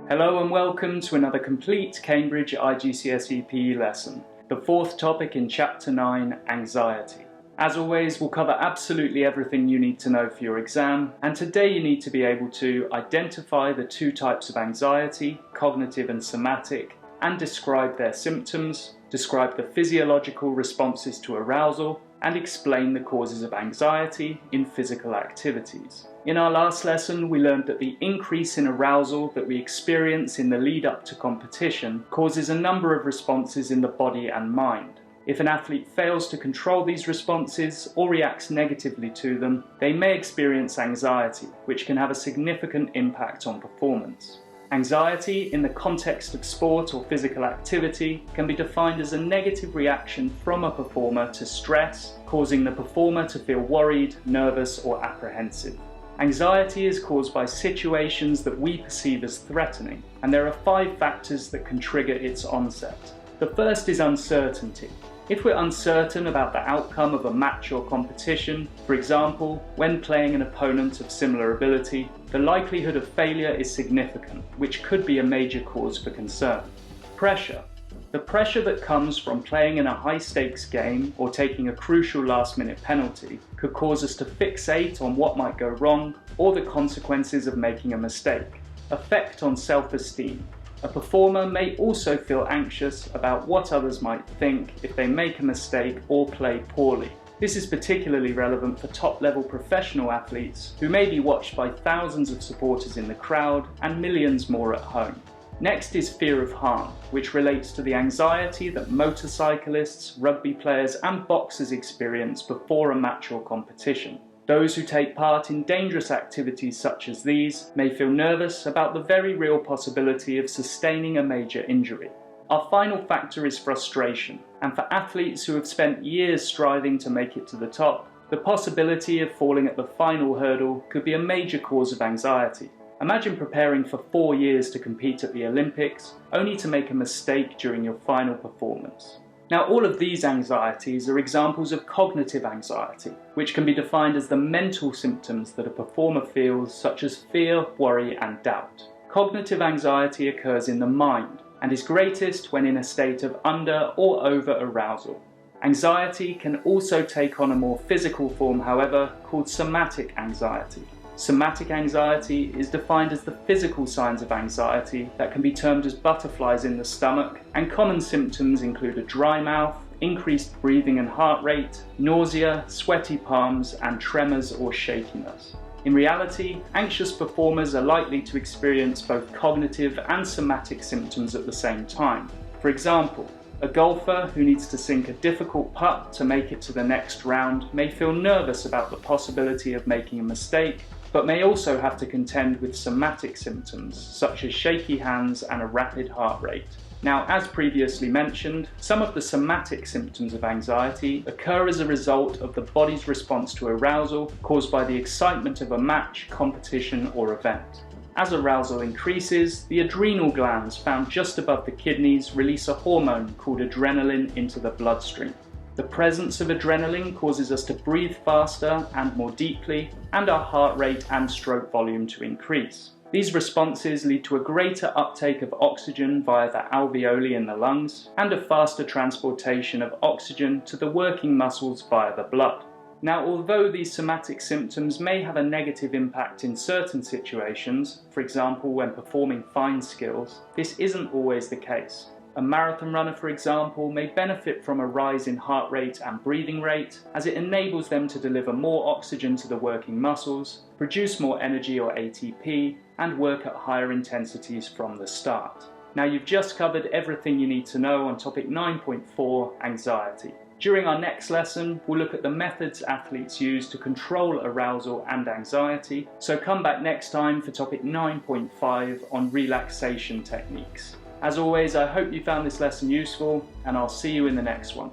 Hello and welcome to another complete Cambridge IGCSE PE lesson, the fourth topic in Chapter 9, Anxiety. As always, we'll cover absolutely everything you need to know for your exam, and today you need to be able to identify the two types of anxiety, cognitive and somatic, and describe their symptoms, describe the physiological responses to arousal, and explain the causes of anxiety in physical activities. In our last lesson, we learned that the increase in arousal that we experience in the lead up to competition causes a number of responses in the body and mind. If an athlete fails to control these responses or reacts negatively to them, they may experience anxiety, which can have a significant impact on performance. Anxiety in the context of sport or physical activity can be defined as a negative reaction from a performer to stress, causing the performer to feel worried, nervous, or apprehensive. Anxiety is caused by situations that we perceive as threatening, and there are 5 factors that can trigger its onset. The first is uncertainty. If we're uncertain about the outcome of a match or competition, for example, when playing an opponent of similar ability, the likelihood of failure is significant, which could be a major cause for concern. Pressure. The pressure that comes from playing in a high-stakes game or taking a crucial last-minute penalty could cause us to fixate on what might go wrong or the consequences of making a mistake. Effect on self-esteem. A performer may also feel anxious about what others might think if they make a mistake or play poorly. This is particularly relevant for top-level professional athletes who may be watched by thousands of supporters in the crowd and millions more at home. Next is fear of harm, which relates to the anxiety that motorcyclists, rugby players and boxers experience before a match or competition. Those who take part in dangerous activities such as these may feel nervous about the very real possibility of sustaining a major injury. Our final factor is frustration, and for athletes who have spent years striving to make it to the top, the possibility of falling at the final hurdle could be a major cause of anxiety. Imagine preparing for 4 years to compete at the Olympics, only to make a mistake during your final performance. Now, all of these anxieties are examples of cognitive anxiety, which can be defined as the mental symptoms that a performer feels, such as fear, worry, and doubt. Cognitive anxiety occurs in the mind and is greatest when in a state of under or over arousal. Anxiety can also take on a more physical form, however, called somatic anxiety. Somatic anxiety is defined as the physical signs of anxiety that can be termed as butterflies in the stomach, and common symptoms include a dry mouth, increased breathing and heart rate, nausea, sweaty palms, and tremors or shakiness. In reality, anxious performers are likely to experience both cognitive and somatic symptoms at the same time. For example, a golfer who needs to sink a difficult putt to make it to the next round may feel nervous about the possibility of making a mistake, but may also have to contend with somatic symptoms such as shaky hands and a rapid heart rate. Now, as previously mentioned, some of the somatic symptoms of anxiety occur as a result of the body's response to arousal caused by the excitement of a match, competition, or event. As arousal increases, the adrenal glands found just above the kidneys release a hormone called adrenaline into the bloodstream. The presence of adrenaline causes us to breathe faster and more deeply, and our heart rate and stroke volume to increase. These responses lead to a greater uptake of oxygen via the alveoli in the lungs, and a faster transportation of oxygen to the working muscles via the blood. Now, although these somatic symptoms may have a negative impact in certain situations, for example when performing fine skills, this isn't always the case. A marathon runner, for example, may benefit from a rise in heart rate and breathing rate, as it enables them to deliver more oxygen to the working muscles, produce more energy or ATP, and work at higher intensities from the start. Now, you've just covered everything you need to know on topic 9.4, anxiety. During our next lesson, we'll look at the methods athletes use to control arousal and anxiety, so come back next time for topic 9.5 on relaxation techniques. As always, I hope you found this lesson useful, and I'll see you in the next one.